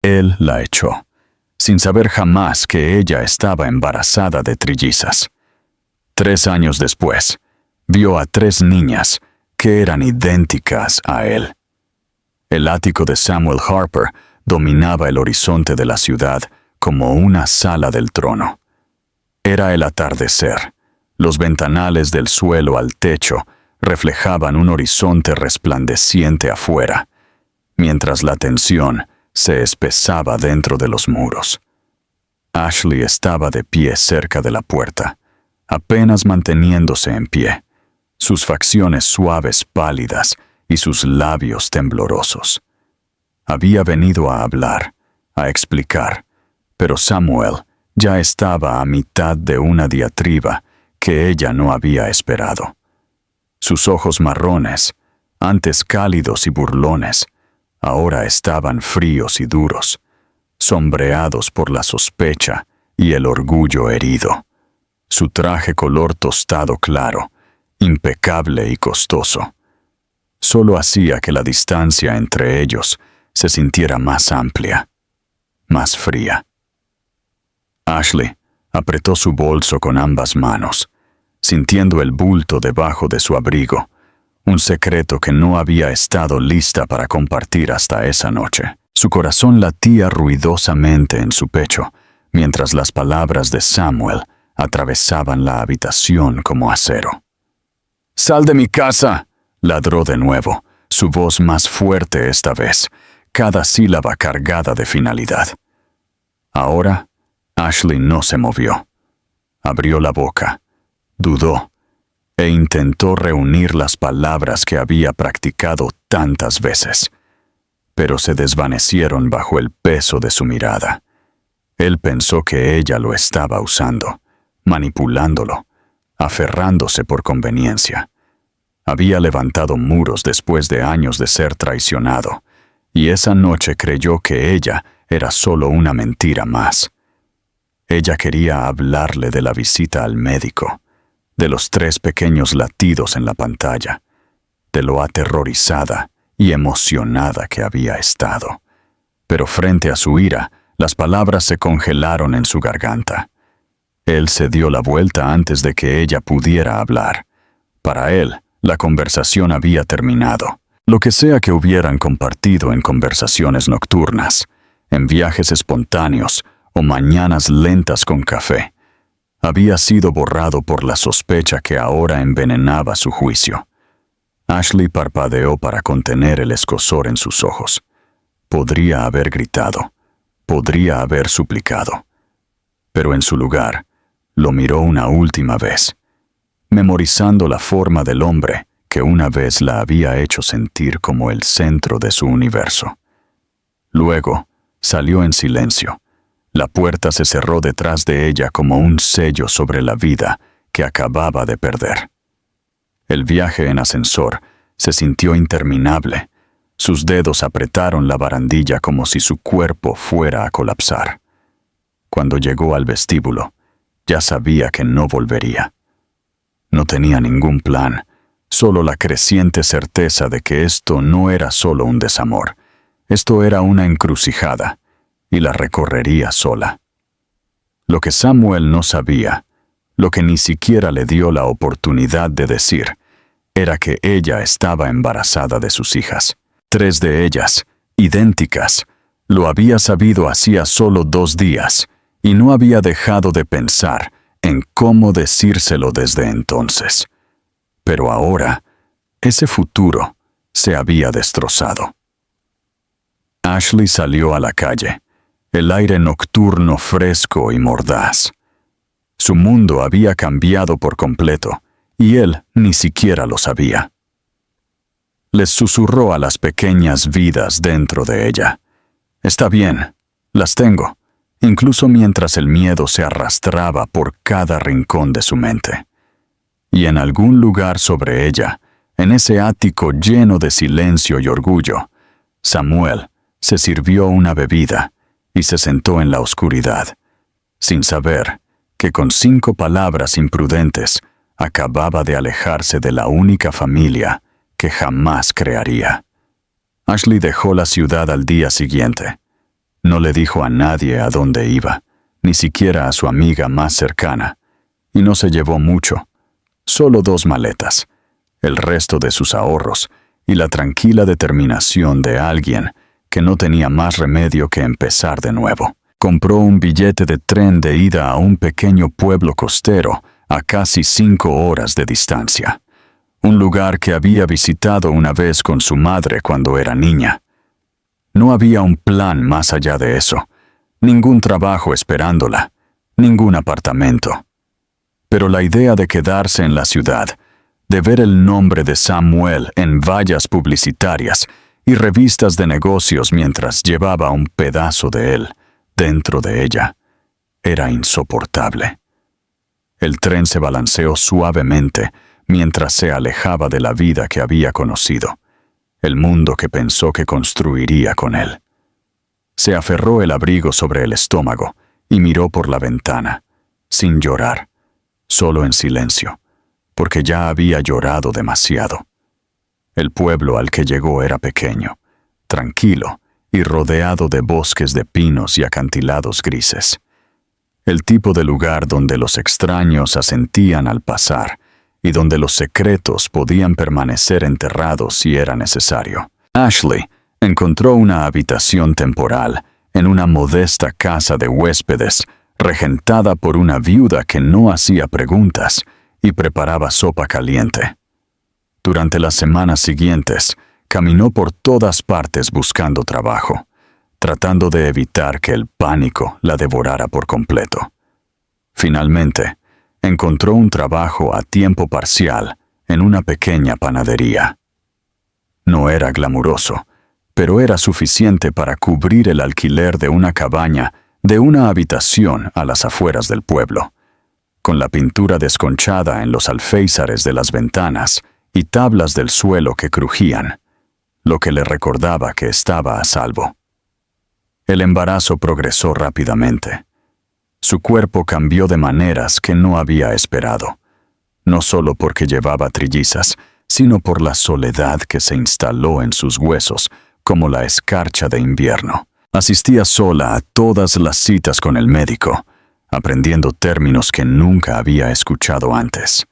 Él la echó, sin saber jamás que ella estaba embarazada de trillizas. 3 años después, vio a 3 niñas que eran idénticas a él. El ático de Samuel Harper dominaba el horizonte de la ciudad como una sala del trono. Era el atardecer. Los ventanales del suelo al techo reflejaban un horizonte resplandeciente afuera, mientras la tensión se espesaba dentro de los muros. Ashley estaba de pie cerca de la puerta, apenas manteniéndose en pie, sus facciones suaves pálidas y sus labios temblorosos. Había venido a hablar, a explicar, pero Samuel ya estaba a mitad de una diatriba que ella no había esperado. Sus ojos marrones, antes cálidos y burlones, ahora estaban fríos y duros, sombreados por la sospecha y el orgullo herido. Su traje color tostado claro, impecable y costoso, solo hacía que la distancia entre ellos se sintiera más amplia, más fría. Ashley apretó su bolso con ambas manos, sintiendo el bulto debajo de su abrigo, un secreto que no había estado lista para compartir hasta esa noche. Su corazón latía ruidosamente en su pecho, mientras las palabras de Samuel atravesaban la habitación como acero. «¡Sal de mi casa!», ladró de nuevo, su voz más fuerte esta vez, cada sílaba cargada de finalidad. Ahora, Ashley no se movió. Abrió la boca, dudó, e intentó reunir las palabras que había practicado tantas veces, pero se desvanecieron bajo el peso de su mirada. Él pensó que ella lo estaba usando, manipulándolo, aferrándose por conveniencia. Había levantado muros después de años de ser traicionado, y esa noche creyó que ella era solo una mentira más. Ella quería hablarle de la visita al médico, de los 3 pequeños latidos en la pantalla, de lo aterrorizada y emocionada que había estado. Pero frente a su ira, las palabras se congelaron en su garganta. Él se dio la vuelta antes de que ella pudiera hablar. Para él, la conversación había terminado. Lo que sea que hubieran compartido en conversaciones nocturnas, en viajes espontáneos o mañanas lentas con café, había sido borrado por la sospecha que ahora envenenaba su juicio. Ashley parpadeó para contener el escozor en sus ojos. Podría haber gritado, podría haber suplicado, pero en su lugar, lo miró una última vez, memorizando la forma del hombre que una vez la había hecho sentir como el centro de su universo. Luego, salió en silencio. La puerta se cerró detrás de ella como un sello sobre la vida que acababa de perder. El viaje en ascensor se sintió interminable. Sus dedos apretaron la barandilla como si su cuerpo fuera a colapsar. Cuando llegó al vestíbulo, ya sabía que no volvería. No tenía ningún plan, solo la creciente certeza de que esto no era solo un desamor. Esto era una encrucijada, y la recorrería sola. Lo que Samuel no sabía, lo que ni siquiera le dio la oportunidad de decir, era que ella estaba embarazada de sus hijas. 3 de ellas, idénticas, lo había sabido hacía solo 2 días, y no había dejado de pensar en cómo decírselo desde entonces. Pero ahora, ese futuro se había destrozado. Ashley salió a la calle, el aire nocturno fresco y mordaz. Su mundo había cambiado por completo, y él ni siquiera lo sabía. Les susurró a las pequeñas vidas dentro de ella. «Está bien, las tengo», incluso mientras el miedo se arrastraba por cada rincón de su mente. Y en algún lugar sobre ella, en ese ático lleno de silencio y orgullo, Samuel se sirvió una bebida y se sentó en la oscuridad, sin saber que con 5 palabras imprudentes acababa de alejarse de la única familia que jamás crearía. Ashley dejó la ciudad al día siguiente. No le dijo a nadie a dónde iba, ni siquiera a su amiga más cercana, y no se llevó mucho, solo 2 maletas, el resto de sus ahorros y la tranquila determinación de alguien que no tenía más remedio que empezar de nuevo. Compró un billete de tren de ida a un pequeño pueblo costero a casi 5 horas de distancia, un lugar que había visitado una vez con su madre cuando era niña. No había un plan más allá de eso, ningún trabajo esperándola, ningún apartamento. Pero la idea de quedarse en la ciudad, de ver el nombre de Samuel en vallas publicitarias y revistas de negocios mientras llevaba un pedazo de él dentro de ella, era insoportable. El tren se balanceó suavemente mientras se alejaba de la vida que había conocido, el mundo que pensó que construiría con él. Se aferró el abrigo sobre el estómago y miró por la ventana, sin llorar, solo en silencio, porque ya había llorado demasiado. El pueblo al que llegó era pequeño, tranquilo y rodeado de bosques de pinos y acantilados grises. El tipo de lugar donde los extraños asentían al pasar y donde los secretos podían permanecer enterrados si era necesario. Ashley encontró una habitación temporal en una modesta casa de huéspedes regentada por una viuda que no hacía preguntas y preparaba sopa caliente. Durante las semanas siguientes, caminó por todas partes buscando trabajo, tratando de evitar que el pánico la devorara por completo. Finalmente, encontró un trabajo a tiempo parcial en una pequeña panadería. No era glamuroso, pero era suficiente para cubrir el alquiler de una cabaña de una habitación a las afueras del pueblo, con la pintura desconchada en los alféizares de las ventanas y tablas del suelo que crujían, lo que le recordaba que estaba a salvo. El embarazo progresó rápidamente. Su cuerpo cambió de maneras que no había esperado, no solo porque llevaba trillizas, sino por la soledad que se instaló en sus huesos como la escarcha de invierno. Asistía sola a todas las citas con el médico, aprendiendo términos que nunca había escuchado antes,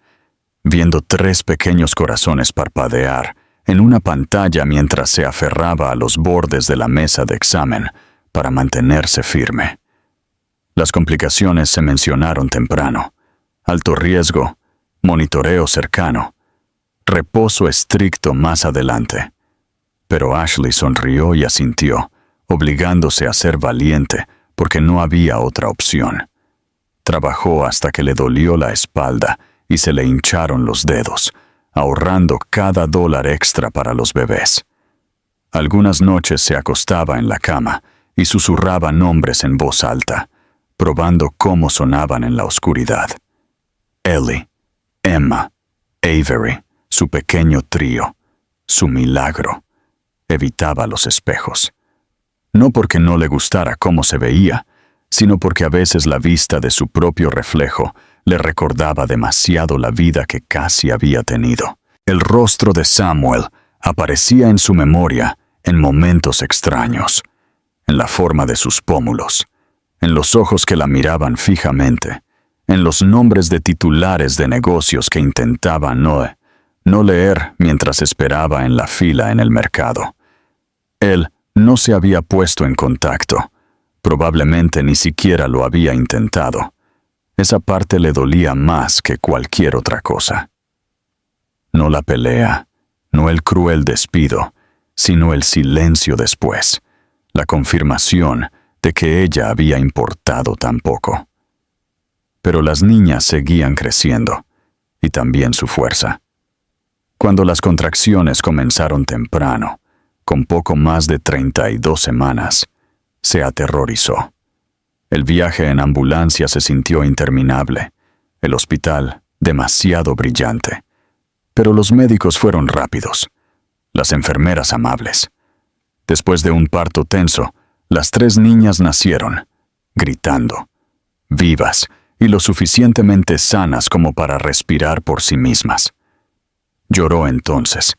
viendo 3 pequeños corazones parpadear en una pantalla mientras se aferraba a los bordes de la mesa de examen para mantenerse firme. Las complicaciones se mencionaron temprano: alto riesgo, monitoreo cercano, reposo estricto más adelante. Pero Ashley sonrió y asintió, obligándose a ser valiente porque no había otra opción. Trabajó hasta que le dolió la espalda y se le hincharon los dedos, ahorrando cada $1 extra para los bebés. Algunas noches se acostaba en la cama y susurraba nombres en voz alta, probando cómo sonaban en la oscuridad. Ellie, Emma, Avery, su pequeño trío, su milagro. Evitaba los espejos. No porque no le gustara cómo se veía, sino porque a veces la vista de su propio reflejo le recordaba demasiado la vida que casi había tenido. El rostro de Samuel aparecía en su memoria en momentos extraños, en la forma de sus pómulos, en los ojos que la miraban fijamente, en los nombres de titulares de negocios que intentaba no leer mientras esperaba en la fila en el mercado. Él no se había puesto en contacto, probablemente ni siquiera lo había intentado. Esa parte le dolía más que cualquier otra cosa. No la pelea, no el cruel despido, sino el silencio después, la confirmación de que ella había importado tan poco. Pero las niñas seguían creciendo, y también su fuerza. Cuando las contracciones comenzaron temprano, con poco más de 32 semanas, se aterrorizó. El viaje en ambulancia se sintió interminable, el hospital demasiado brillante. Pero los médicos fueron rápidos, las enfermeras amables. Después de un parto tenso, las 3 niñas nacieron, gritando, vivas y lo suficientemente sanas como para respirar por sí mismas. Lloró entonces,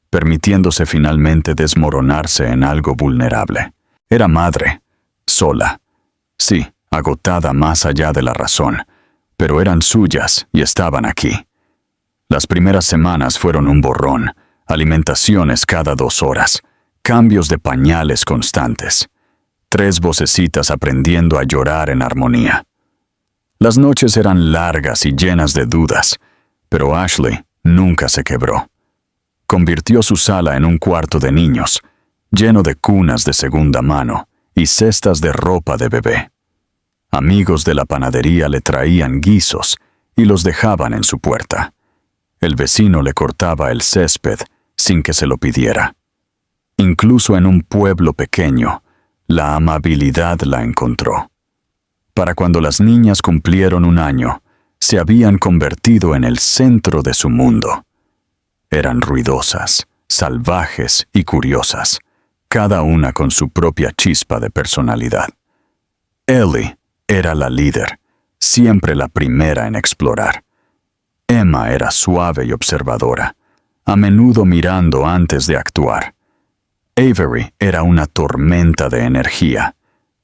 permitiéndose finalmente desmoronarse en algo vulnerable. Era madre, sola. Sí, agotada más allá de la razón, pero eran suyas y estaban aquí. Las primeras semanas fueron un borrón, alimentaciones cada 2 horas, cambios de pañales constantes, 3 vocecitas aprendiendo a llorar en armonía. Las noches eran largas y llenas de dudas, pero Ashley nunca se quebró. Convirtió su sala en un cuarto de niños, lleno de cunas de segunda mano y cestas de ropa de bebé. Amigos de la panadería le traían guisos y los dejaban en su puerta. El vecino le cortaba el césped sin que se lo pidiera. Incluso en un pueblo pequeño, la amabilidad la encontró. Para cuando las niñas cumplieron 1 año, se habían convertido en el centro de su mundo. Eran ruidosas, salvajes y curiosas, cada una con su propia chispa de personalidad. Ellie era la líder, siempre la primera en explorar. Emma era suave y observadora, a menudo mirando antes de actuar. Avery era una tormenta de energía,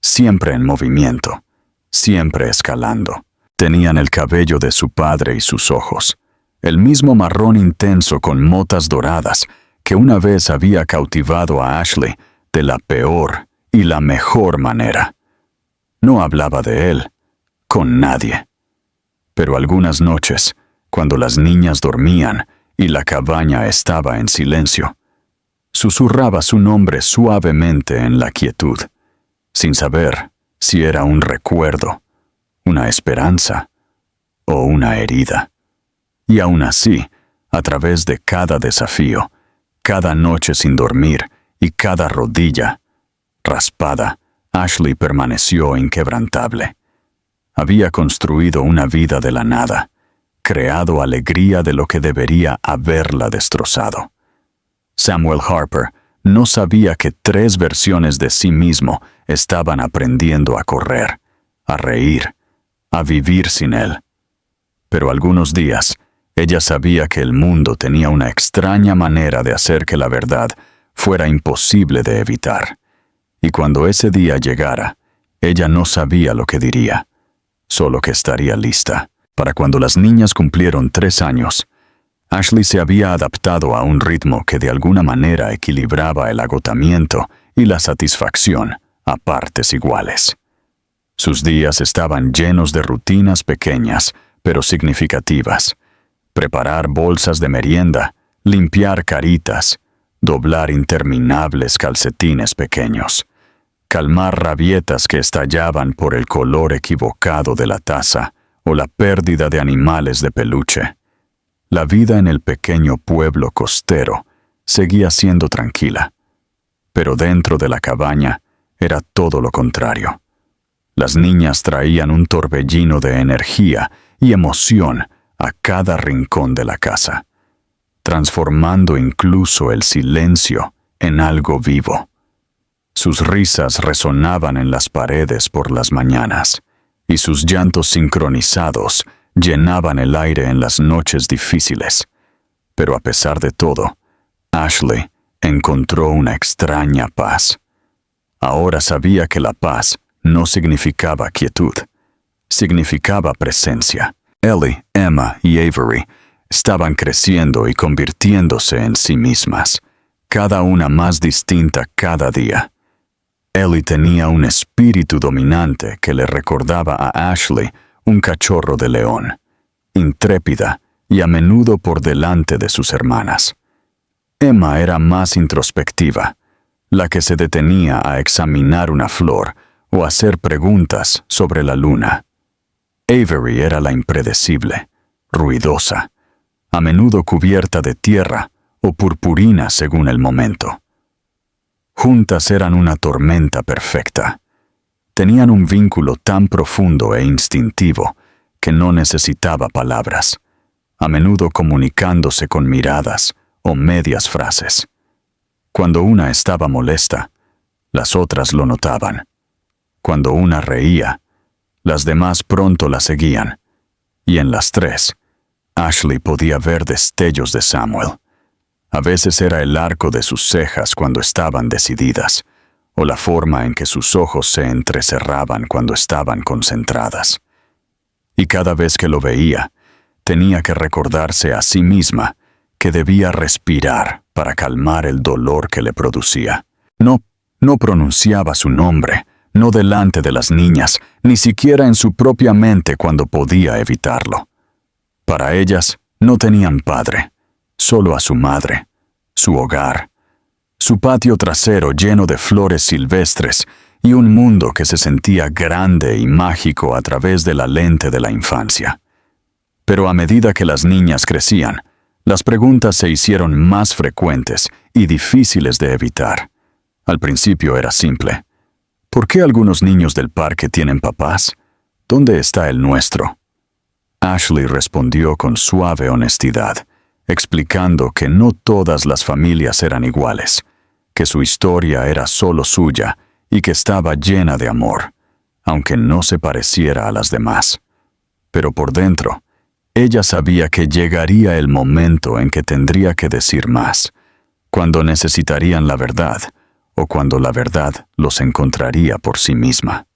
siempre en movimiento, siempre escalando. Tenían el cabello de su padre y sus ojos, el mismo marrón intenso con motas doradas que una vez había cautivado a Ashley de la peor y la mejor manera. No hablaba de él con nadie. Pero algunas noches, cuando las niñas dormían y la cabaña estaba en silencio, susurraba su nombre suavemente en la quietud, sin saber si era un recuerdo, una esperanza o una herida. Y aún así, a través de cada desafío, cada noche sin dormir y cada rodilla raspada, Ashley permaneció inquebrantable. Había construido una vida de la nada, creado alegría de lo que debería haberla destrozado. Samuel Harper no sabía que 3 versiones de sí mismo estaban aprendiendo a correr, a reír, a vivir sin él. Pero algunos días, ella sabía que el mundo tenía una extraña manera de hacer que la verdad fuera imposible de evitar. Y cuando ese día llegara, ella no sabía lo que diría, solo que estaría lista. Para cuando las niñas cumplieron 3 años, Ashley se había adaptado a un ritmo que de alguna manera equilibraba el agotamiento y la satisfacción a partes iguales. Sus días estaban llenos de rutinas pequeñas, pero significativas. Preparar bolsas de merienda, limpiar caritas, doblar interminables calcetines pequeños, calmar rabietas que estallaban por el color equivocado de la taza o la pérdida de animales de peluche. La vida en el pequeño pueblo costero seguía siendo tranquila, pero dentro de la cabaña era todo lo contrario. Las niñas traían un torbellino de energía y emoción a cada rincón de la casa, transformando incluso el silencio en algo vivo. Sus risas resonaban en las paredes por las mañanas, y sus llantos sincronizados llenaban el aire en las noches difíciles. Pero a pesar de todo, Ashley encontró una extraña paz. Ahora sabía que la paz no significaba quietud, significaba presencia. Ellie, Emma y Avery estaban creciendo y convirtiéndose en sí mismas, cada una más distinta cada día. Ellie tenía un espíritu dominante que le recordaba a Ashley un cachorro de león, intrépida y a menudo por delante de sus hermanas. Emma era más introspectiva, la que se detenía a examinar una flor o hacer preguntas sobre la luna. Avery era la impredecible, ruidosa, a menudo cubierta de tierra o purpurina según el momento. Juntas eran una tormenta perfecta. Tenían un vínculo tan profundo e instintivo que no necesitaba palabras, a menudo comunicándose con miradas o medias frases. Cuando una estaba molesta, las otras lo notaban. Cuando una reía, las demás pronto la seguían, y en las 3, Ashley podía ver destellos de Samuel. A veces era el arco de sus cejas cuando estaban decididas, o la forma en que sus ojos se entrecerraban cuando estaban concentradas. Y cada vez que lo veía, tenía que recordarse a sí misma que debía respirar para calmar el dolor que le producía. No pronunciaba su nombre, no delante de las niñas, ni siquiera en su propia mente cuando podía evitarlo. Para ellas no tenían padre, solo a su madre, su hogar, su patio trasero lleno de flores silvestres y un mundo que se sentía grande y mágico a través de la lente de la infancia. Pero a medida que las niñas crecían, las preguntas se hicieron más frecuentes y difíciles de evitar. Al principio era simple. ¿Por qué algunos niños del parque tienen papás? ¿Dónde está el nuestro? Ashley respondió con suave honestidad, explicando que no todas las familias eran iguales, que su historia era solo suya y que estaba llena de amor, aunque no se pareciera a las demás. Pero por dentro, ella sabía que llegaría el momento en que tendría que decir más, cuando necesitarían la verdad, o cuando la verdad los encontraría por sí misma.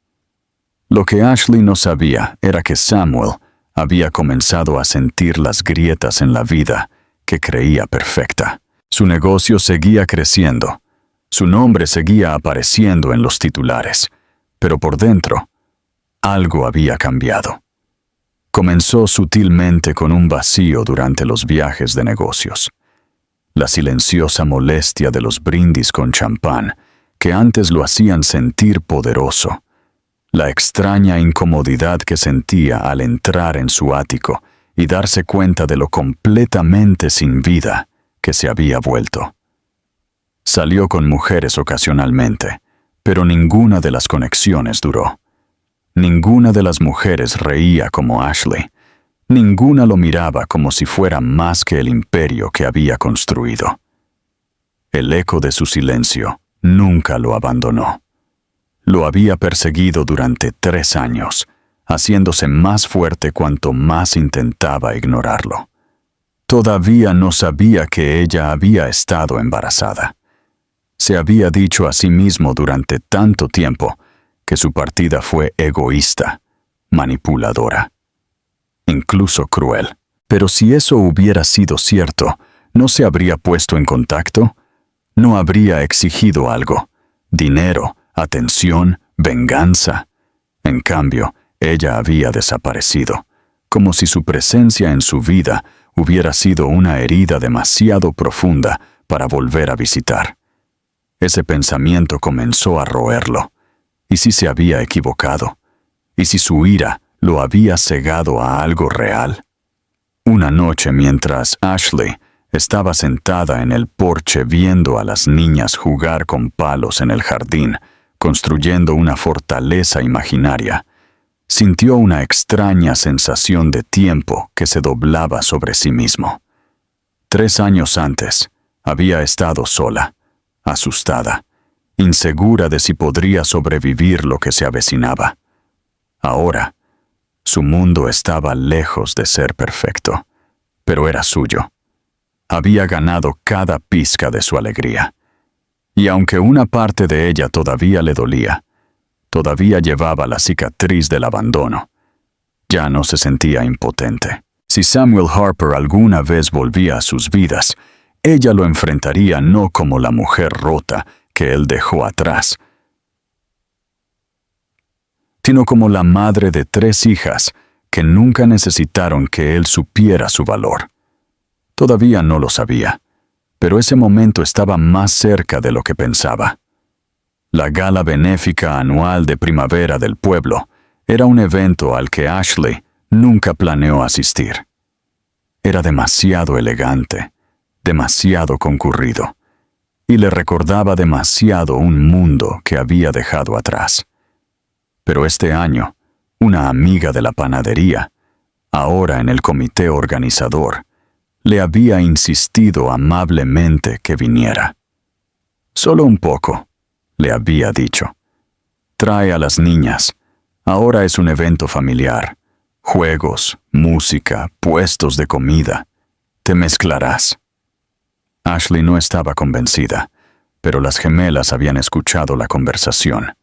Lo que Ashley no sabía era que Samuel había comenzado a sentir las grietas en la vida que creía perfecta. Su negocio seguía creciendo, su nombre seguía apareciendo en los titulares, pero por dentro, algo había cambiado. Comenzó sutilmente con un vacío durante los viajes de negocios. La silenciosa molestia de los brindis con champán, que antes lo hacían sentir poderoso. La extraña incomodidad que sentía al entrar en su ático y darse cuenta de lo completamente sin vida que se había vuelto. Salió con mujeres ocasionalmente, pero ninguna de las conexiones duró. Ninguna de las mujeres reía como Ashley. Ninguna lo miraba como si fuera más que el imperio que había construido. El eco de su silencio nunca lo abandonó. Lo había perseguido durante 3 años, haciéndose más fuerte cuanto más intentaba ignorarlo. Todavía no sabía que ella había estado embarazada. Se había dicho a sí mismo durante tanto tiempo que su partida fue egoísta, manipuladora, incluso cruel. Pero si eso hubiera sido cierto, ¿no se habría puesto en contacto? ¿No habría exigido algo? Dinero, atención, venganza. En cambio, ella había desaparecido, como si su presencia en su vida hubiera sido una herida demasiado profunda para volver a visitar. Ese pensamiento comenzó a roerlo. ¿Y si se había equivocado? ¿Y si su ira lo había cegado a algo real? Una noche, mientras Ashley estaba sentada en el porche viendo a las niñas jugar con palos en el jardín, construyendo una fortaleza imaginaria, sintió una extraña sensación de tiempo que se doblaba sobre sí mismo. 3 años antes, había estado sola, asustada, insegura de si podría sobrevivir lo que se avecinaba. Ahora, su mundo estaba lejos de ser perfecto, pero era suyo. Había ganado cada pizca de su alegría. Y aunque una parte de ella todavía le dolía, todavía llevaba la cicatriz del abandono, ya no se sentía impotente. Si Samuel Harper alguna vez volvía a sus vidas, ella lo enfrentaría no como la mujer rota que él dejó atrás, sino como la madre de 3 hijas que nunca necesitaron que él supiera su valor. Todavía no lo sabía, pero ese momento estaba más cerca de lo que pensaba. La gala benéfica anual de primavera del pueblo era un evento al que Ashley nunca planeó asistir. Era demasiado elegante, demasiado concurrido, y le recordaba demasiado un mundo que había dejado atrás. Pero este año, una amiga de la panadería, ahora en el comité organizador, le había insistido amablemente que viniera. Solo un poco, le había dicho. Trae a las niñas. Ahora es un evento familiar. Juegos, música, puestos de comida. Te mezclarás. Ashley no estaba convencida, pero las gemelas habían escuchado la conversación,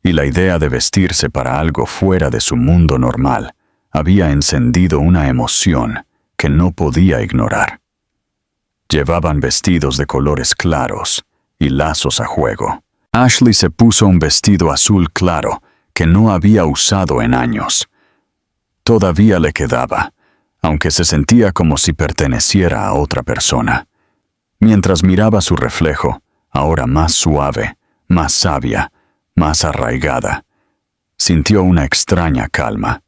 y la idea de vestirse para algo fuera de su mundo normal había encendido una emoción que no podía ignorar. Llevaban vestidos de colores claros y lazos a juego. Ashley se puso un vestido azul claro que no había usado en años. Todavía le quedaba, aunque se sentía como si perteneciera a otra persona. Mientras miraba su reflejo, ahora más suave, más sabia, más arraigada, sintió una extraña calma.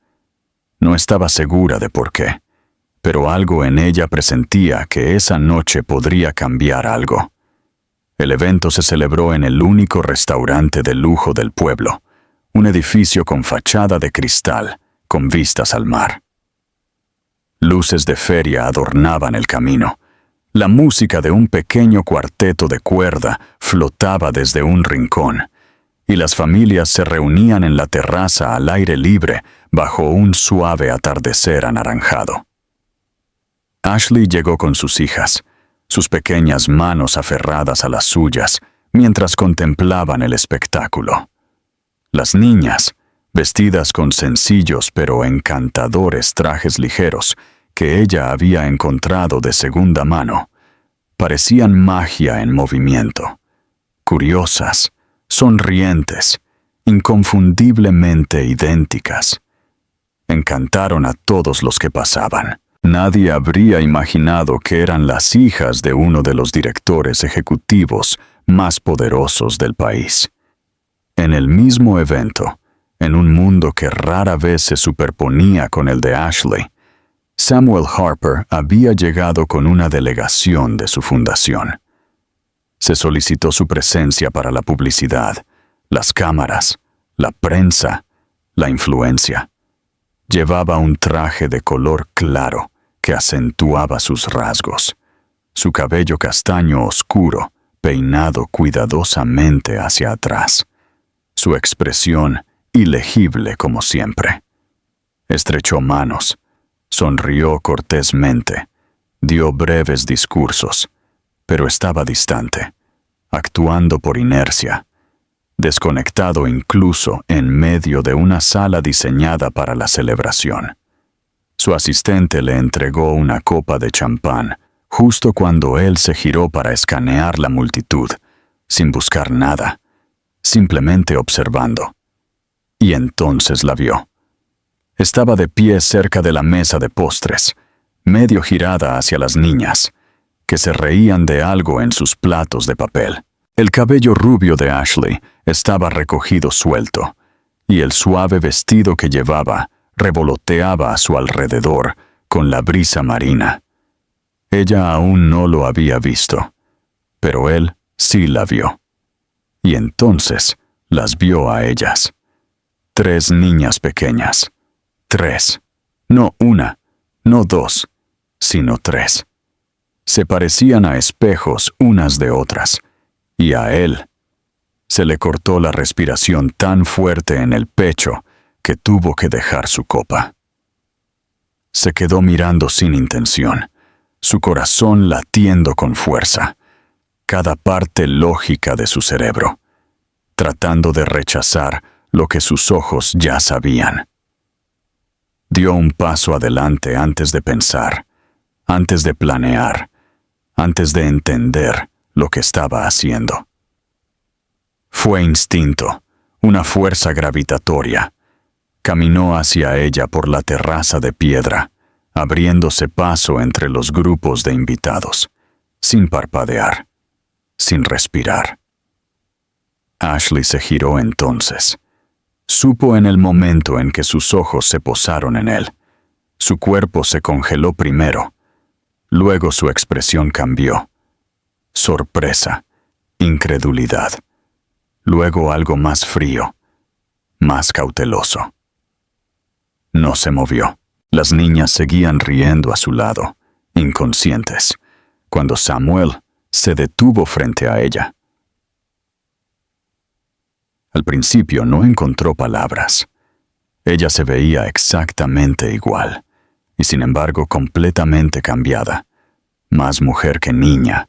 No estaba segura de por qué, pero algo en ella presentía que esa noche podría cambiar algo. El evento se celebró en el único restaurante de lujo del pueblo, un edificio con fachada de cristal, con vistas al mar. Luces de feria adornaban el camino. La música de un pequeño cuarteto de cuerda flotaba desde un rincón, y las familias se reunían en la terraza al aire libre bajo un suave atardecer anaranjado. Ashley llegó con sus hijas, sus pequeñas manos aferradas a las suyas, mientras contemplaban el espectáculo. Las niñas, vestidas con sencillos pero encantadores trajes ligeros que ella había encontrado de segunda mano, parecían magia en movimiento, curiosas, sonrientes, inconfundiblemente idénticas. Encantaron a todos los que pasaban. Nadie habría imaginado que eran las hijas de uno de los directores ejecutivos más poderosos del país. En el mismo evento, en un mundo que rara vez se superponía con el de Ashley, Samuel Harper había llegado con una delegación de su fundación. Se solicitó su presencia para la publicidad, las cámaras, la prensa, la influencia. Llevaba un traje de color claro que acentuaba sus rasgos. Su cabello castaño oscuro, peinado cuidadosamente hacia atrás. Su expresión ilegible como siempre. Estrechó manos, sonrió cortésmente, dio breves discursos, pero estaba distante, actuando por inercia, desconectado incluso en medio de una sala diseñada para la celebración. Su asistente le entregó una copa de champán justo cuando él se giró para escanear la multitud, sin buscar nada, simplemente observando. Y entonces la vio. Estaba de pie cerca de la mesa de postres, medio girada hacia las niñas, que se reían de algo en sus platos de papel. El cabello rubio de Ashley estaba recogido suelto, y el suave vestido que llevaba revoloteaba a su alrededor con la brisa marina. Ella aún no lo había visto, pero él sí la vio. Y entonces las vio a ellas. 3 niñas pequeñas. 3. No una, no 2, sino 3. Se parecían a espejos unas de otras, y a él se le cortó la respiración tan fuerte en el pecho que tuvo que dejar su copa. Se quedó mirando sin intención, su corazón latiendo con fuerza, cada parte lógica de su cerebro, tratando de rechazar lo que sus ojos ya sabían. Dio un paso adelante antes de pensar, antes de planear, antes de entender lo que estaba haciendo. Fue instinto, una fuerza gravitatoria. Caminó hacia ella por la terraza de piedra, abriéndose paso entre los grupos de invitados, sin parpadear, sin respirar. Ashley se giró entonces. Supo en el momento en que sus ojos se posaron en él. Su cuerpo se congeló primero. Luego su expresión cambió. Sorpresa, incredulidad. Luego algo más frío, más cauteloso. No se movió. Las niñas seguían riendo a su lado, inconscientes, cuando Samuel se detuvo frente a ella. Al principio no encontró palabras. Ella se veía exactamente igual, y sin embargo completamente cambiada, más mujer que niña,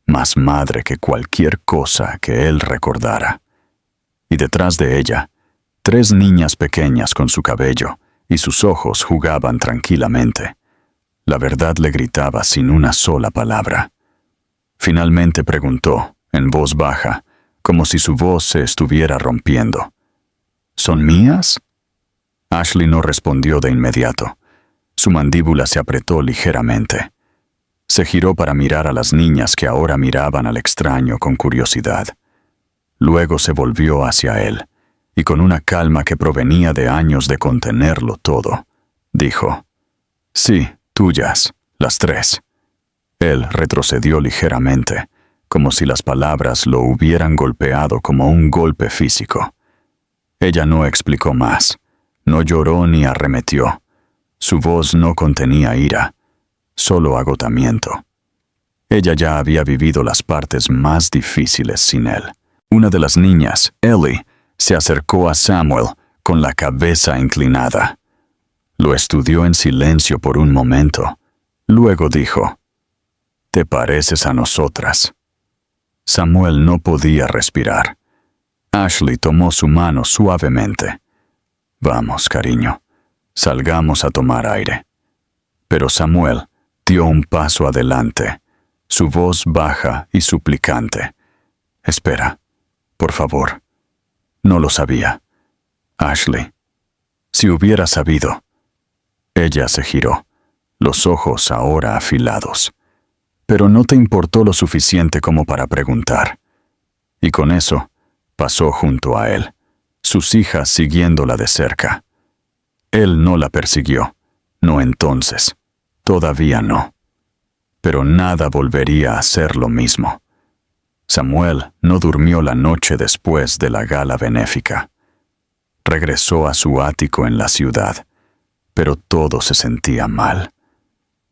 más madre que cualquier cosa que él recordara. Y detrás de ella, 3 niñas pequeñas con su cabello y sus ojos jugaban tranquilamente. La verdad le gritaba sin una sola palabra. Finalmente preguntó, en voz baja, como si su voz se estuviera rompiendo: ¿Son mías? Ashley no respondió de inmediato. Su mandíbula se apretó ligeramente. Se giró para mirar a las niñas que ahora miraban al extraño con curiosidad. Luego se volvió hacia él, y con una calma que provenía de años de contenerlo todo, dijo: «Sí, tuyas, las 3». Él retrocedió ligeramente, como si las palabras lo hubieran golpeado como un golpe físico. Ella no explicó más, no lloró ni arremetió. Su voz no contenía ira, solo agotamiento. Ella ya había vivido las partes más difíciles sin él. Una de las niñas, Ellie, se acercó a Samuel con la cabeza inclinada. Lo estudió en silencio por un momento. Luego dijo: «Te pareces a nosotras». Samuel no podía respirar. Ashley tomó su mano suavemente. «Vamos, cariño, salgamos a tomar aire». Pero Samuel dio un paso adelante, su voz baja y suplicante. «Espera, por favor». No lo sabía. Ashley, si hubiera sabido. Ella se giró, los ojos ahora afilados. Pero no te importó lo suficiente como para preguntar. Y con eso, pasó junto a él, sus hijas siguiéndola de cerca. Él no la persiguió, no entonces, todavía no. Pero nada volvería a ser lo mismo. Samuel no durmió la noche después de la gala benéfica. Regresó a su ático en la ciudad, pero todo se sentía mal.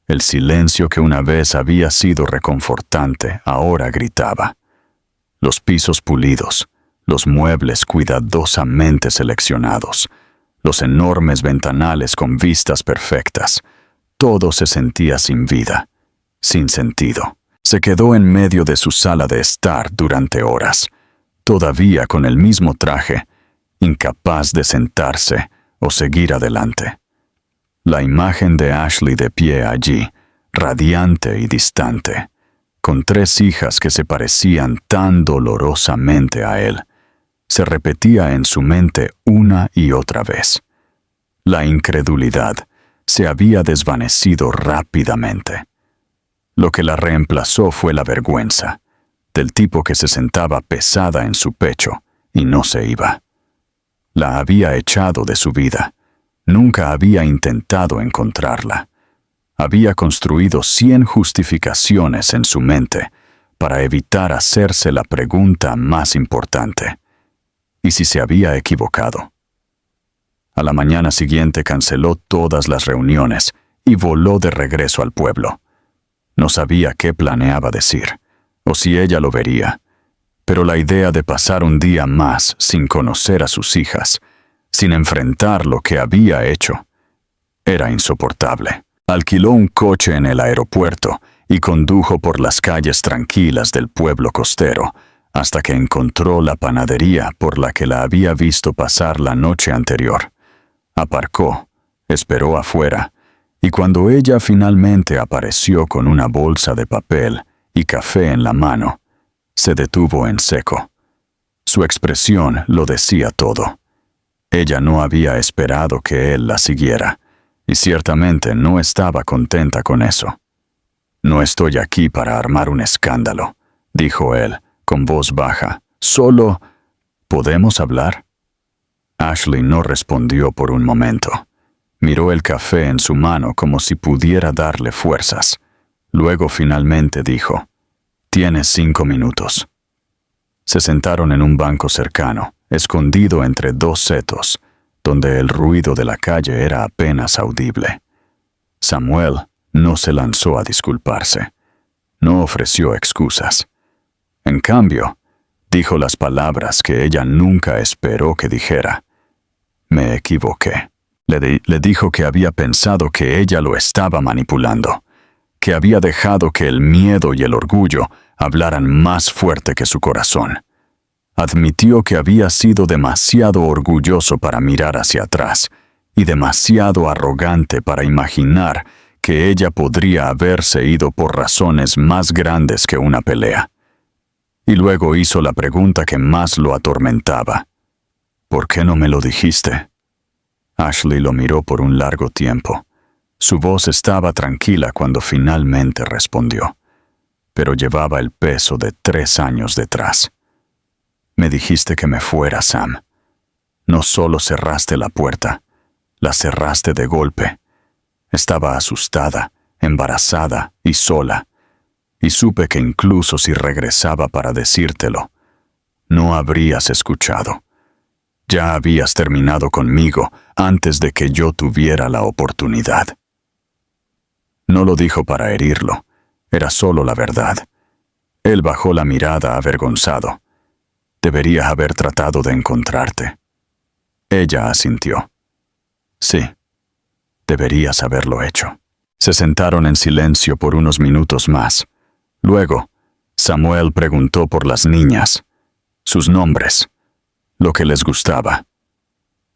El silencio que una vez había sido reconfortante ahora gritaba. Los pisos pulidos, los muebles cuidadosamente seleccionados, los enormes ventanales con vistas perfectas, todo se sentía sin vida, sin sentido. Se quedó en medio de su sala de estar durante horas, todavía con el mismo traje, incapaz de sentarse o seguir adelante. La imagen de Ashley de pie allí, radiante y distante, con 3 hijas que se parecían tan dolorosamente a él, se repetía en su mente una y otra vez. La incredulidad se había desvanecido rápidamente. Lo que la reemplazó fue la vergüenza, del tipo que se sentaba pesada en su pecho y no se iba. La había echado de su vida. Nunca había intentado encontrarla. Había construido 100 justificaciones en su mente para evitar hacerse la pregunta más importante. ¿Y si se había equivocado? A la mañana siguiente canceló todas las reuniones y voló de regreso al pueblo. No sabía qué planeaba decir, o si ella lo vería, pero la idea de pasar un día más sin conocer a sus hijas, sin enfrentar lo que había hecho, era insoportable. Alquiló un coche en el aeropuerto y condujo por las calles tranquilas del pueblo costero, hasta que encontró la panadería por la que la había visto pasar la noche anterior. Aparcó, esperó afuera, y cuando ella finalmente apareció con una bolsa de papel y café en la mano, se detuvo en seco. Su expresión lo decía todo. Ella no había esperado que él la siguiera, y ciertamente no estaba contenta con eso. «No estoy aquí para armar un escándalo», dijo él, con voz baja. «Solo... ¿podemos hablar?» Ashley no respondió por un momento. Miró el café en su mano como si pudiera darle fuerzas. Luego finalmente dijo: «Tienes 5 minutos». Se sentaron en un banco cercano, escondido entre 2 setos, donde el ruido de la calle era apenas audible. Samuel no se lanzó a disculparse. No ofreció excusas. En cambio, dijo las palabras que ella nunca esperó que dijera. «Me equivoqué». Le dijo que había pensado que ella lo estaba manipulando, que había dejado que el miedo y el orgullo hablaran más fuerte que su corazón. Admitió que había sido demasiado orgulloso para mirar hacia atrás y demasiado arrogante para imaginar que ella podría haberse ido por razones más grandes que una pelea. Y luego hizo la pregunta que más lo atormentaba. ¿Por qué no me lo dijiste? Ashley lo miró por un largo tiempo. Su voz estaba tranquila cuando finalmente respondió, pero llevaba el peso de 3 años detrás. Me dijiste que me fuera, Sam. No solo cerraste la puerta, la cerraste de golpe. Estaba asustada, embarazada y sola, y supe que incluso si regresaba para decírtelo, no habrías escuchado. Ya habías terminado conmigo antes de que yo tuviera la oportunidad. No lo dijo para herirlo, era solo la verdad. Él bajó la mirada avergonzado. Deberías haber tratado de encontrarte. Ella asintió. Sí, deberías haberlo hecho. Se sentaron en silencio por unos minutos más. Luego, Samuel preguntó por las niñas, sus nombres, lo que les gustaba,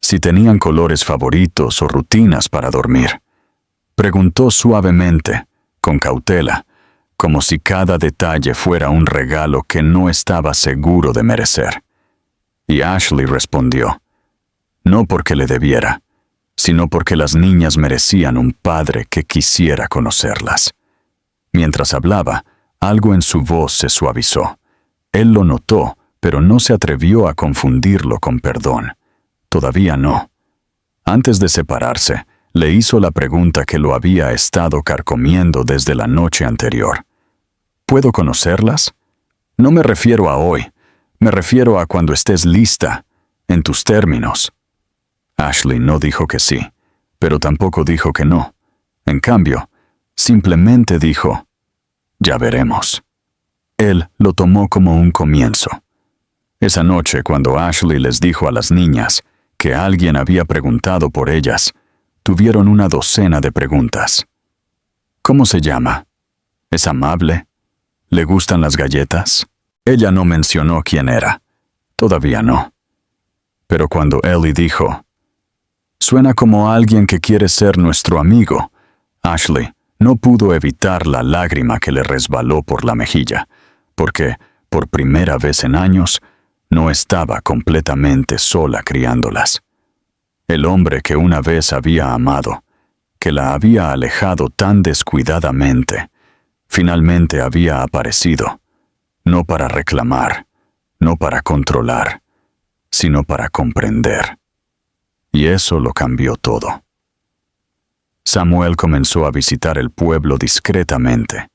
si tenían colores favoritos o rutinas para dormir. Preguntó suavemente, con cautela, como si cada detalle fuera un regalo que no estaba seguro de merecer. Y Ashley respondió, no porque le debiera, sino porque las niñas merecían un padre que quisiera conocerlas. Mientras hablaba, algo en su voz se suavizó. Él lo notó, pero no se atrevió a confundirlo con perdón. Todavía no. Antes de separarse, le hizo la pregunta que lo había estado carcomiendo desde la noche anterior. ¿Puedo conocerlas? No me refiero a hoy, me refiero a cuando estés lista, en tus términos. Ashley no dijo que sí, pero tampoco dijo que no. En cambio, simplemente dijo, ya veremos. Él lo tomó como un comienzo. Esa noche, cuando Ashley les dijo a las niñas que alguien había preguntado por ellas, tuvieron una docena de preguntas. ¿Cómo se llama? ¿Es amable? ¿Le gustan las galletas? Ella no mencionó quién era. Todavía no. Pero cuando Ellie dijo, suena como alguien que quiere ser nuestro amigo, Ashley no pudo evitar la lágrima que le resbaló por la mejilla, porque, por primera vez en años, no estaba completamente sola criándolas. El hombre que una vez había amado, que la había alejado tan descuidadamente, finalmente había aparecido, no para reclamar, no para controlar, sino para comprender. Y eso lo cambió todo. Samuel comenzó a visitar el pueblo discretamente,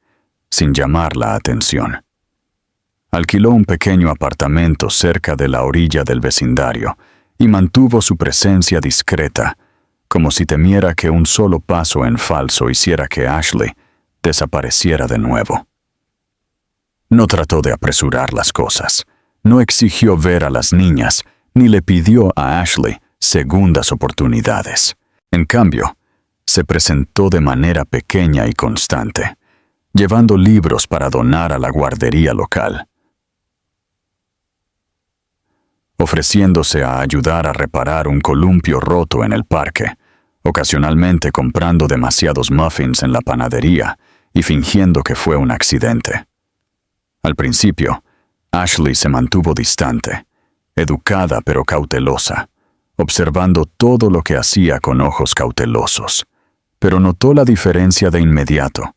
sin llamar la atención. Alquiló un pequeño apartamento cerca de la orilla del vecindario y mantuvo su presencia discreta, como si temiera que un solo paso en falso hiciera que Ashley desapareciera de nuevo. No trató de apresurar las cosas, no exigió ver a las niñas, ni le pidió a Ashley segundas oportunidades. En cambio, se presentó de manera pequeña y constante, llevando libros para donar a la guardería local, ofreciéndose a ayudar a reparar un columpio roto en el parque, ocasionalmente comprando demasiados muffins en la panadería y fingiendo que fue un accidente. Al principio, Ashley se mantuvo distante, educada pero cautelosa, observando todo lo que hacía con ojos cautelosos, pero notó la diferencia de inmediato.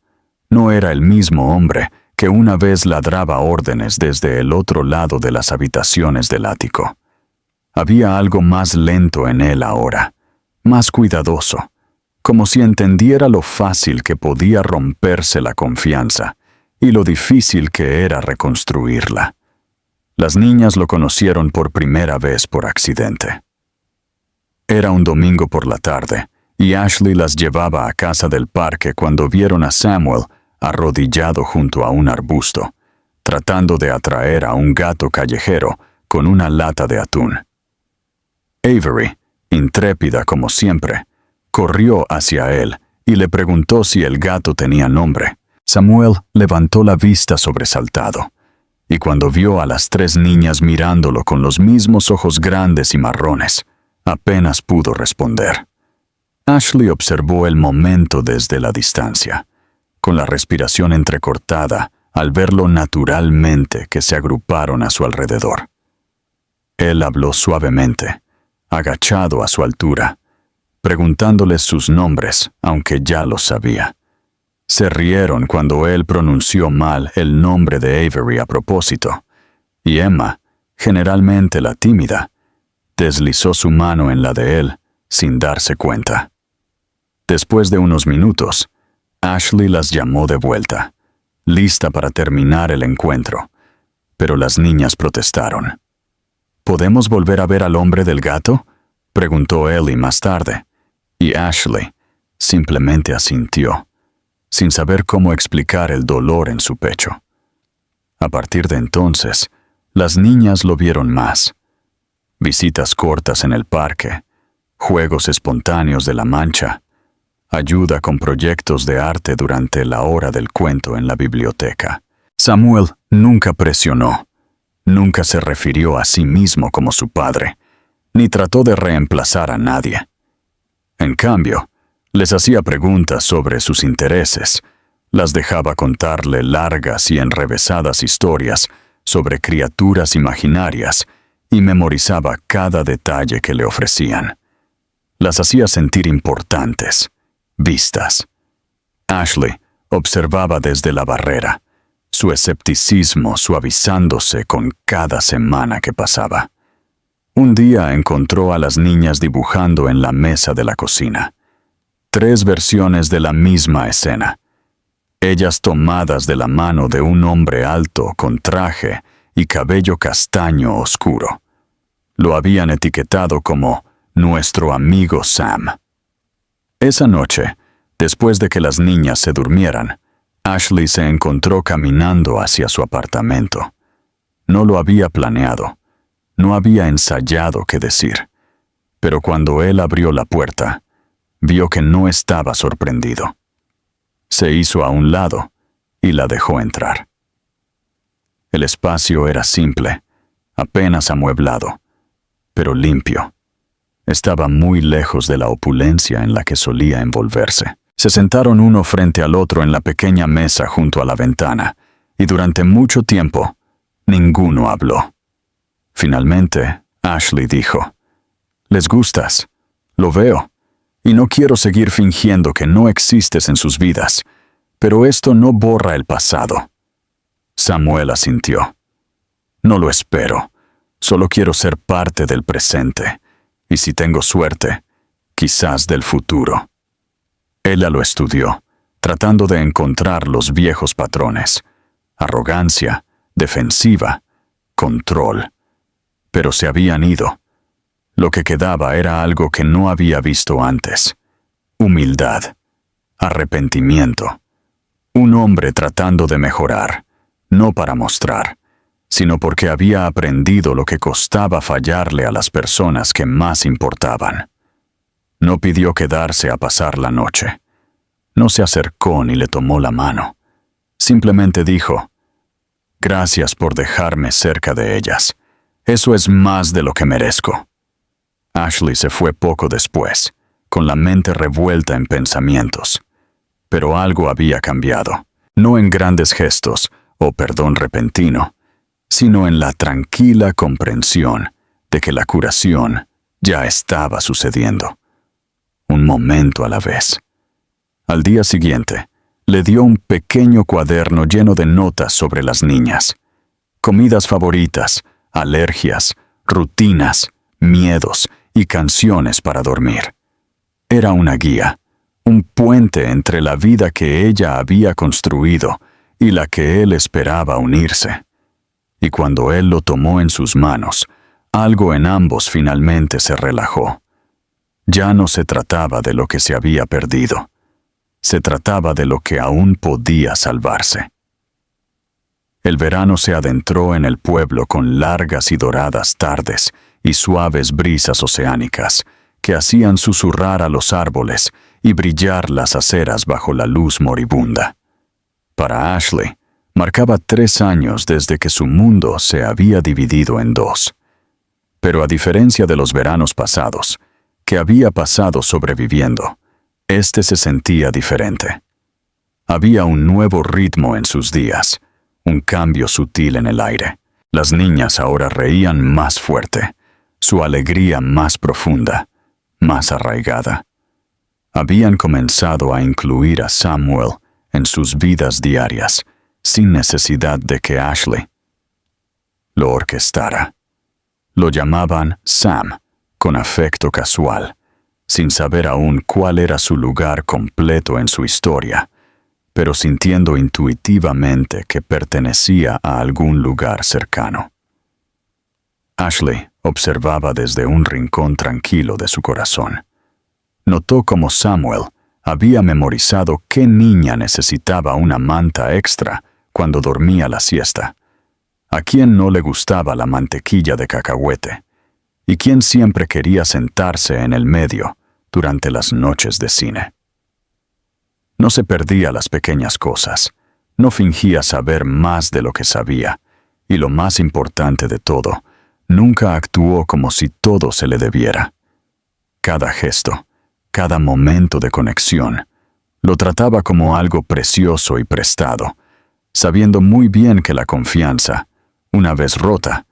No era el mismo hombre que una vez ladraba órdenes desde el otro lado de las habitaciones del ático. Había algo más lento en él ahora, más cuidadoso, como si entendiera lo fácil que podía romperse la confianza y lo difícil que era reconstruirla. Las niñas lo conocieron por primera vez por accidente. Era un domingo por la tarde, y Ashley las llevaba a casa del parque cuando vieron a Samuel arrodillado junto a un arbusto, tratando de atraer a un gato callejero con una lata de atún. Avery, intrépida como siempre, corrió hacia él y le preguntó si el gato tenía nombre, Samuel levantó la vista sobresaltado, y cuando vio a las 3 niñas mirándolo con los mismos ojos grandes y marrones, apenas pudo responder. Ashley observó el momento desde la distancia, con la respiración entrecortada al verlo naturalmente que se agruparon a su alrededor. Él habló suavemente, agachado a su altura, preguntándoles sus nombres, aunque ya los sabía. Se rieron cuando él pronunció mal el nombre de Avery a propósito, y Emma, generalmente la tímida, deslizó su mano en la de él sin darse cuenta. Después de unos minutos, Ashley las llamó de vuelta, lista para terminar el encuentro, pero las niñas protestaron. ¿Podemos volver a ver al hombre del gato?, preguntó Ellie más tarde, y Ashley simplemente asintió, sin saber cómo explicar el dolor en su pecho. A partir de entonces, las niñas lo vieron más. Visitas cortas en el parque, juegos espontáneos de la mancha, ayuda con proyectos de arte durante la hora del cuento en la biblioteca. Samuel nunca presionó, nunca se refirió a sí mismo como su padre, ni trató de reemplazar a nadie. En cambio, les hacía preguntas sobre sus intereses, las dejaba contarle largas y enrevesadas historias sobre criaturas imaginarias y memorizaba cada detalle que le ofrecían. Las hacía sentir importantes, vistas. Ashley observaba desde la barrera, su escepticismo suavizándose con cada semana que pasaba. Un día encontró a las niñas dibujando en la mesa de la cocina. 3 versiones de la misma escena. Ellas tomadas de la mano de un hombre alto con traje y cabello castaño oscuro. Lo habían etiquetado como nuestro amigo Sam. Esa noche, después de que las niñas se durmieran, Ashley se encontró caminando hacia su apartamento. No lo había planeado, no había ensayado qué decir, pero cuando él abrió la puerta, vio que no estaba sorprendido. Se hizo a un lado y la dejó entrar. El espacio era simple, apenas amueblado, pero limpio. Estaba muy lejos de la opulencia en la que solía envolverse. Se sentaron uno frente al otro en la pequeña mesa junto a la ventana, y durante mucho tiempo, ninguno habló. Finalmente, Ashley dijo, «Les gustas, lo veo, y no quiero seguir fingiendo que no existes en sus vidas, pero esto no borra el pasado». Samuel asintió. «No lo espero, solo quiero ser parte del presente, y si tengo suerte, quizás del futuro». Ella lo estudió, tratando de encontrar los viejos patrones: arrogancia, defensiva, control. Pero se habían ido. Lo que quedaba era algo que no había visto antes: humildad, arrepentimiento. Un hombre tratando de mejorar, no para mostrar, sino porque había aprendido lo que costaba fallarle a las personas que más importaban. No pidió quedarse a pasar la noche. No se acercó ni le tomó la mano. Simplemente dijo, «Gracias por dejarme cerca de ellas. Eso es más de lo que merezco». Ashley se fue poco después, con la mente revuelta en pensamientos. Pero algo había cambiado, no en grandes gestos o perdón repentino, sino en la tranquila comprensión de que la curación ya estaba sucediendo. Un momento a la vez. Al día siguiente, le dio un pequeño cuaderno lleno de notas sobre las niñas. Comidas favoritas, alergias, rutinas, miedos y canciones para dormir. Era una guía, un puente entre la vida que ella había construido y la que él esperaba unirse. Y cuando él lo tomó en sus manos, algo en ambos finalmente se relajó. Ya no se trataba de lo que se había perdido. Se trataba de lo que aún podía salvarse. El verano se adentró en el pueblo con largas y doradas tardes y suaves brisas oceánicas que hacían susurrar a los árboles y brillar las aceras bajo la luz moribunda. Para Ashley, marcaba 3 años desde que su mundo se había dividido en dos. Pero a diferencia de los veranos pasados, que había pasado sobreviviendo, este se sentía diferente. Había un nuevo ritmo en sus días, un cambio sutil en el aire. Las niñas ahora reían más fuerte, su alegría más profunda, más arraigada. Habían comenzado a incluir a Samuel en sus vidas diarias, sin necesidad de que Ashley lo orquestara. Lo llamaban Sam, con afecto casual, sin saber aún cuál era su lugar completo en su historia, pero sintiendo intuitivamente que pertenecía a algún lugar cercano. Ashley observaba desde un rincón tranquilo de su corazón. Notó cómo Samuel había memorizado qué niña necesitaba una manta extra cuando dormía la siesta, a quién no le gustaba la mantequilla de cacahuete, y quién siempre quería sentarse en el medio durante las noches de cine. No se perdía las pequeñas cosas, no fingía saber más de lo que sabía, y lo más importante de todo, nunca actuó como si todo se le debiera. Cada gesto, cada momento de conexión, lo trataba como algo precioso y prestado, sabiendo muy bien que la confianza, una vez rota,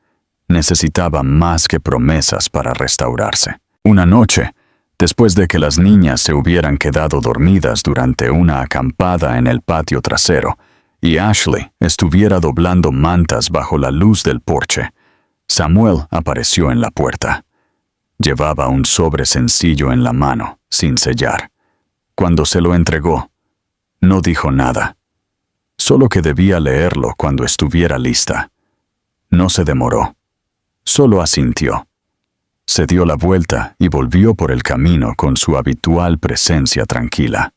necesitaba más que promesas para restaurarse. Una noche, después de que las niñas se hubieran quedado dormidas durante una acampada en el patio trasero y Ashley estuviera doblando mantas bajo la luz del porche, Samuel apareció en la puerta. Llevaba un sobre sencillo en la mano, sin sellar. Cuando se lo entregó, no dijo nada, solo que debía leerlo cuando estuviera lista. No se demoró, solo asintió. Se dio la vuelta y volvió por el camino con su habitual presencia tranquila.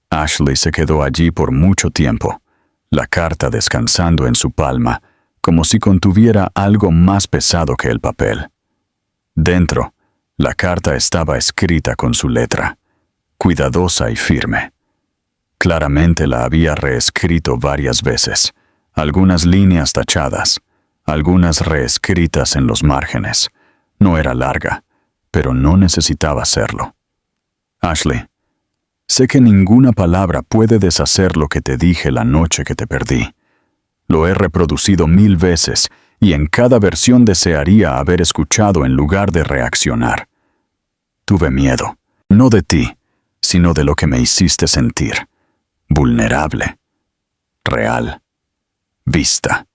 Ashley se quedó allí por mucho tiempo, la carta descansando en su palma, como si contuviera algo más pesado que el papel. Dentro, la carta estaba escrita con su letra, cuidadosa y firme. Claramente la había reescrito varias veces, algunas líneas tachadas, algunas reescritas en los márgenes. No era larga, pero no necesitaba serlo. Ashley, sé que ninguna palabra puede deshacer lo que te dije la noche que te perdí. Lo he reproducido 1000 veces y en cada versión desearía haber escuchado en lugar de reaccionar. Tuve miedo, no de ti, sino de lo que me hiciste sentir. Vulnerable, real, vista.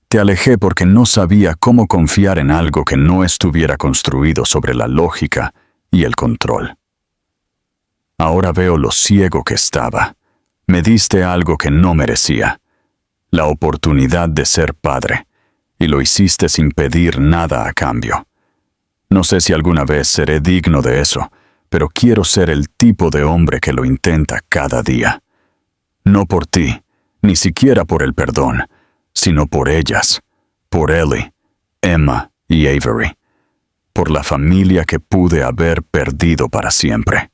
Te alejé porque no sabía cómo confiar en algo que no estuviera construido sobre la lógica y el control. Ahora veo lo ciego que estaba. Me diste algo que no merecía, la oportunidad de ser padre, y lo hiciste sin pedir nada a cambio. No sé si alguna vez seré digno de eso, pero quiero ser el tipo de hombre que lo intenta cada día. No por ti, ni siquiera por el perdón, sino por ellas, por Ellie, Emma y Avery, por la familia que pude haber perdido para siempre.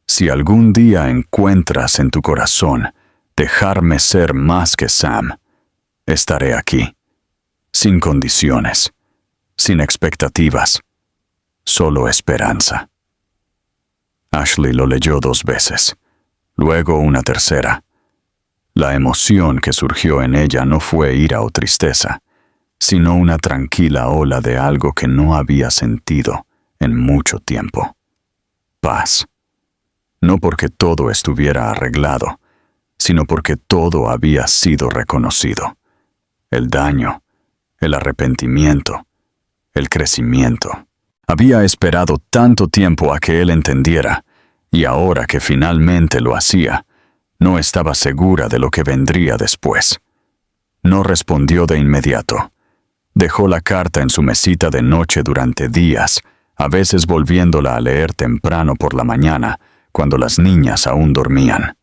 Si algún día encuentras en tu corazón dejarme ser más que Sam, estaré aquí, sin condiciones, sin expectativas, solo esperanza. Ashley lo leyó 2 veces, luego una tercera. La emoción que surgió en ella no fue ira o tristeza, sino una tranquila ola de algo que no había sentido en mucho tiempo. Paz. No porque todo estuviera arreglado, sino porque todo había sido reconocido. El daño, el arrepentimiento, el crecimiento. Había esperado tanto tiempo a que él entendiera, y ahora que finalmente lo hacía, no estaba segura de lo que vendría después. No respondió de inmediato. Dejó la carta en su mesita de noche durante días, a veces volviéndola a leer temprano por la mañana, cuando las niñas aún dormían.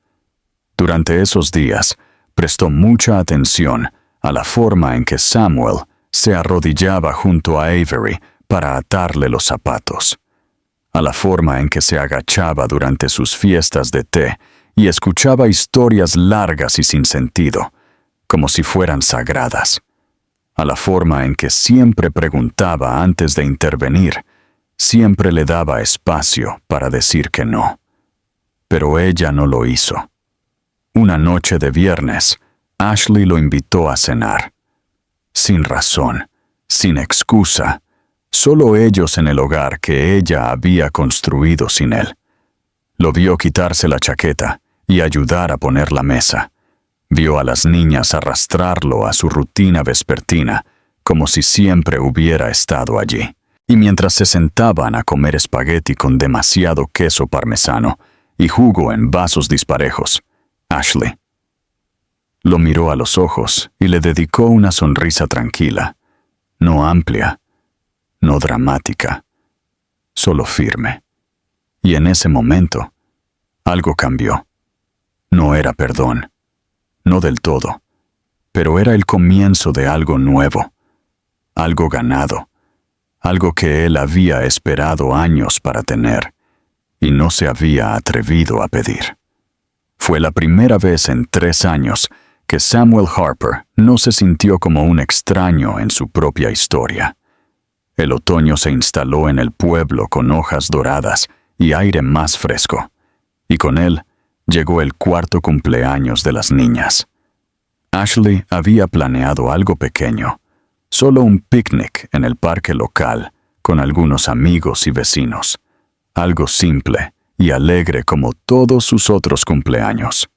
Durante esos días, prestó mucha atención a la forma en que Samuel se arrodillaba junto a Avery para atarle los zapatos, a la forma en que se agachaba durante sus fiestas de té y escuchaba historias largas y sin sentido, como si fueran sagradas. A la forma en que siempre preguntaba antes de intervenir, siempre le daba espacio para decir que no. Pero ella no lo hizo. Una noche de viernes, Ashley lo invitó a cenar. Sin razón, sin excusa, solo ellos en el hogar que ella había construido sin él. Lo vio quitarse la chaqueta y ayudar a poner la mesa. Vio a las niñas arrastrarlo a su rutina vespertina, como si siempre hubiera estado allí. Y mientras se sentaban a comer espagueti con demasiado queso parmesano y jugo en vasos disparejos, Ashley lo miró a los ojos y le dedicó una sonrisa tranquila, no amplia, no dramática, solo firme. Y en ese momento, algo cambió. No era perdón, no del todo, pero era el comienzo de algo nuevo, algo ganado, algo que él había esperado años para tener y no se había atrevido a pedir. Fue la primera vez en 3 años que Samuel Harper no se sintió como un extraño en su propia historia. El otoño se instaló en el pueblo con hojas doradas y aire más fresco, y con él llegó el 4º cumpleaños de las niñas. Ashley había planeado algo pequeño, solo un picnic en el parque local con algunos amigos y vecinos, algo simple y alegre como todos sus otros cumpleaños.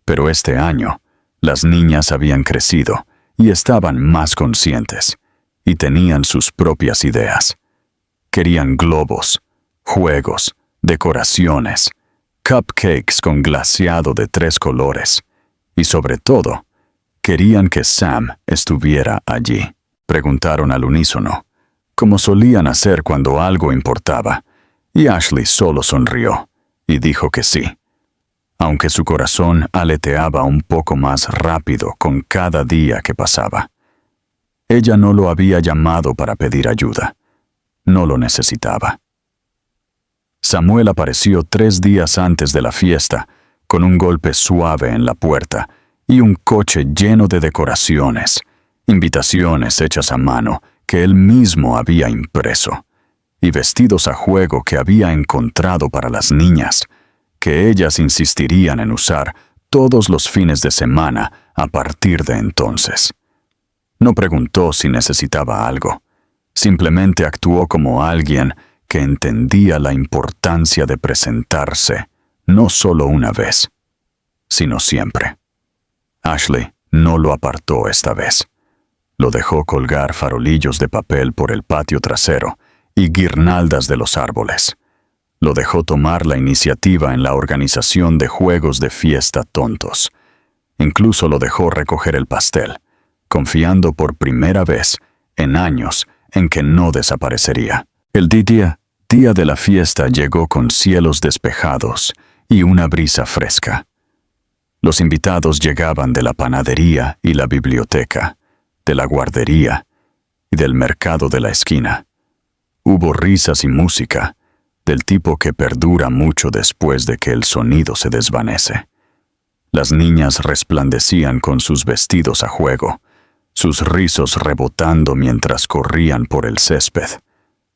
Pero este año, las niñas habían crecido y estaban más conscientes, y tenían sus propias ideas. Querían globos, juegos, decoraciones, cupcakes con glaseado de 3 colores, y sobre todo, querían que Sam estuviera allí. Preguntaron al unísono, como solían hacer cuando algo importaba, y Ashley solo sonrió y dijo que sí, aunque su corazón aleteaba un poco más rápido con cada día que pasaba. Ella no lo había llamado para pedir ayuda. No lo necesitaba. Samuel apareció 3 días antes de la fiesta, con un golpe suave en la puerta y un coche lleno de decoraciones, invitaciones hechas a mano que él mismo había impreso, y vestidos a juego que había encontrado para las niñas, que ellas insistirían en usar todos los fines de semana a partir de entonces. No preguntó si necesitaba algo, simplemente actuó como alguien que entendía la importancia de presentarse, no solo una vez, sino siempre. Ashley no lo apartó esta vez. Lo dejó colgar farolillos de papel por el patio trasero y guirnaldas de los árboles. Lo dejó tomar la iniciativa en la organización de juegos de fiesta tontos. Incluso lo dejó recoger el pastel, confiando por primera vez en años en que no desaparecería. El día de la fiesta llegó con cielos despejados y una brisa fresca. Los invitados llegaban de la panadería y la biblioteca, de la guardería y del mercado de la esquina. Hubo risas y música, del tipo que perdura mucho después de que el sonido se desvanece. Las niñas resplandecían con sus vestidos a juego, sus rizos rebotando mientras corrían por el césped,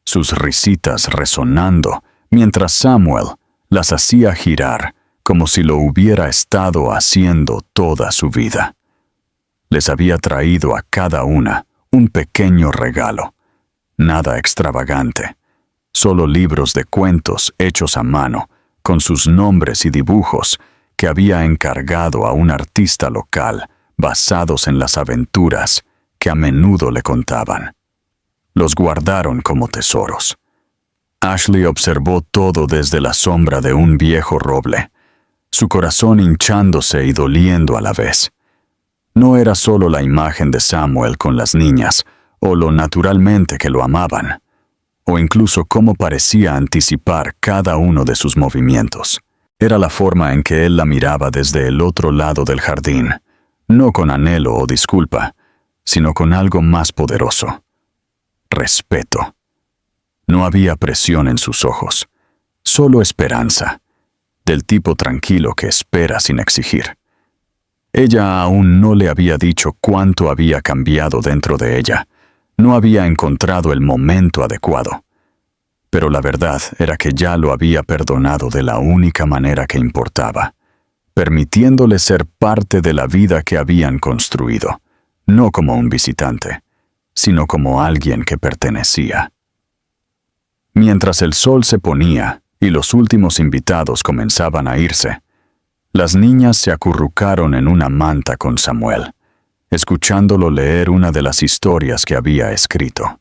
sus risitas resonando mientras Samuel las hacía girar como si lo hubiera estado haciendo toda su vida. Les había traído a cada una un pequeño regalo, nada extravagante, solo libros de cuentos hechos a mano, con sus nombres y dibujos que había encargado a un artista local, basados en las aventuras que a menudo le contaban. Los guardaron como tesoros. Ashley observó todo desde la sombra de un viejo roble, su corazón hinchándose y doliendo a la vez. No era solo la imagen de Samuel con las niñas, o lo naturalmente que lo amaban, o incluso cómo parecía anticipar cada uno de sus movimientos. Era la forma en que él la miraba desde el otro lado del jardín, no con anhelo o disculpa, sino con algo más poderoso: respeto. No había presión en sus ojos, solo esperanza, del tipo tranquilo que espera sin exigir. Ella aún no le había dicho cuánto había cambiado dentro de ella. No había encontrado el momento adecuado. Pero la verdad era que ya lo había perdonado de la única manera que importaba, permitiéndole ser parte de la vida que habían construido, no como un visitante, sino como alguien que pertenecía. Mientras el sol se ponía y los últimos invitados comenzaban a irse, las niñas se acurrucaron en una manta con Samuel, escuchándolo leer una de las historias que había escrito.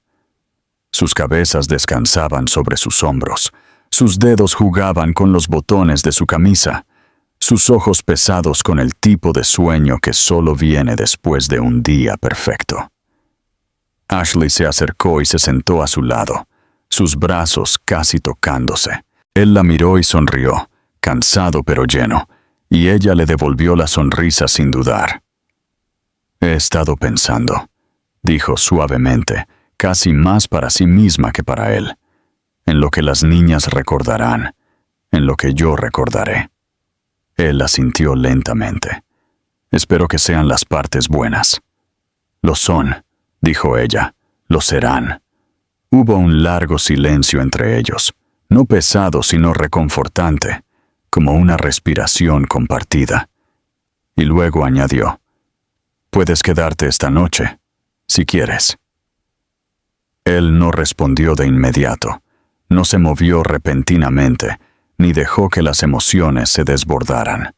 Sus cabezas descansaban sobre sus hombros, sus dedos jugaban con los botones de su camisa, sus ojos pesados con el tipo de sueño que solo viene después de un día perfecto. Ashley se acercó y se sentó a su lado, sus brazos casi tocándose. Él la miró y sonrió, cansado pero lleno, y ella le devolvió la sonrisa sin dudar. «He estado pensando», dijo suavemente, casi más para sí misma que para él, «en lo que las niñas recordarán, en lo que yo recordaré». Él asintió lentamente. «Espero que sean las partes buenas». «Lo son», dijo ella, «lo serán». Hubo un largo silencio entre ellos, no pesado sino reconfortante, como una respiración compartida. Y luego añadió, «Puedes quedarte esta noche, si quieres». Él no respondió de inmediato, no se movió repentinamente, ni dejó que las emociones se desbordaran.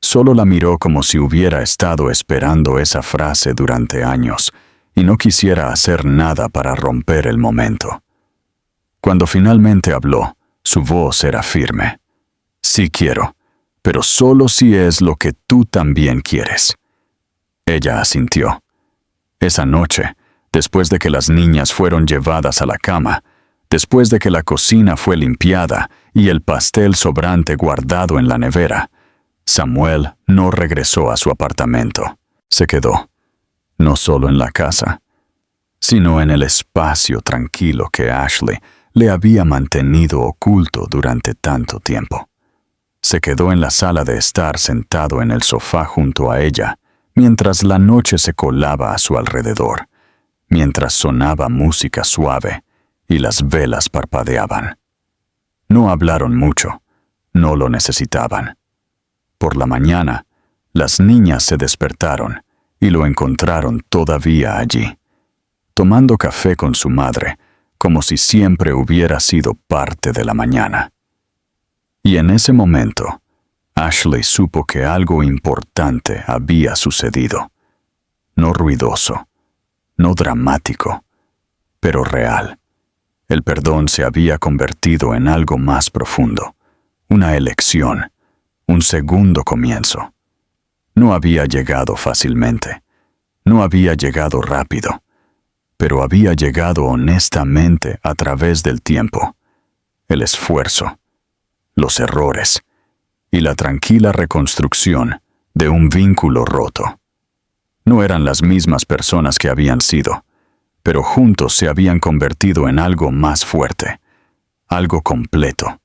Solo la miró como si hubiera estado esperando esa frase durante años, y no quisiera hacer nada para romper el momento. Cuando finalmente habló, su voz era firme. «Sí quiero, pero solo si es lo que tú también quieres». Ella asintió. Esa noche, después de que las niñas fueron llevadas a la cama, después de que la cocina fue limpiada y el pastel sobrante guardado en la nevera, Samuel no regresó a su apartamento. Se quedó, no solo en la casa, sino en el espacio tranquilo que Ashley le había mantenido oculto durante tanto tiempo. Se quedó en la sala de estar sentado en el sofá junto a ella, mientras la noche se colaba a su alrededor, mientras sonaba música suave y las velas parpadeaban. No hablaron mucho, no lo necesitaban. Por la mañana, las niñas se despertaron y lo encontraron todavía allí, tomando café con su madre, como si siempre hubiera sido parte de la mañana. Y en ese momento, Ashley supo que algo importante había sucedido. No ruidoso, no dramático, pero real. El perdón se había convertido en algo más profundo, una elección, un segundo comienzo. No había llegado fácilmente, no había llegado rápido, pero había llegado honestamente a través del tiempo, el esfuerzo, los errores y la tranquila reconstrucción de un vínculo roto. No eran las mismas personas que habían sido, pero juntos se habían convertido en algo más fuerte, algo completo,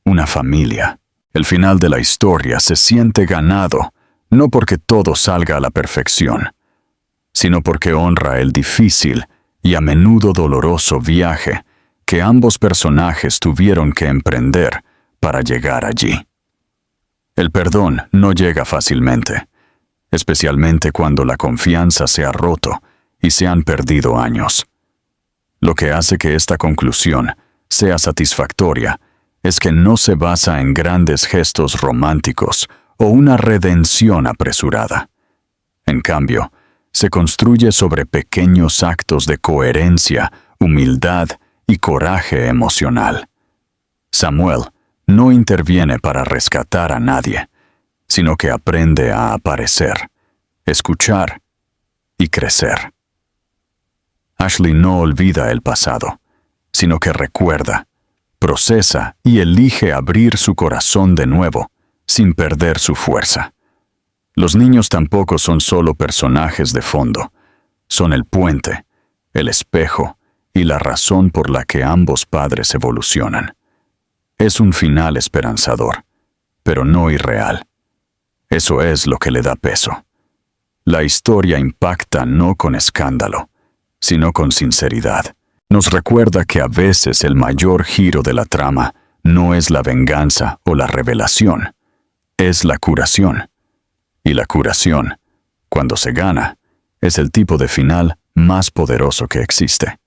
una familia. El final de la historia se siente ganado, no porque todo salga a la perfección, sino porque honra el difícil y a menudo doloroso viaje que ambos personajes tuvieron que emprender para llegar allí. El perdón no llega fácilmente, especialmente cuando la confianza se ha roto y se han perdido años. Lo que hace que esta conclusión sea satisfactoria es que no se basa en grandes gestos románticos o una redención apresurada. En cambio, se construye sobre pequeños actos de coherencia, humildad y coraje emocional. Samuel no interviene para rescatar a nadie, sino que aprende a aparecer, escuchar y crecer. Ashley no olvida el pasado, sino que recuerda, procesa y elige abrir su corazón de nuevo, sin perder su fuerza. Los niños tampoco son solo personajes de fondo, son el puente, el espejo y la razón por la que ambos padres evolucionan. Es un final esperanzador, pero no irreal. Eso es lo que le da peso. La historia impacta no con escándalo, sino con sinceridad. Nos recuerda que a veces el mayor giro de la trama no es la venganza o la revelación, es la curación. Y la curación, cuando se gana, es el tipo de final más poderoso que existe.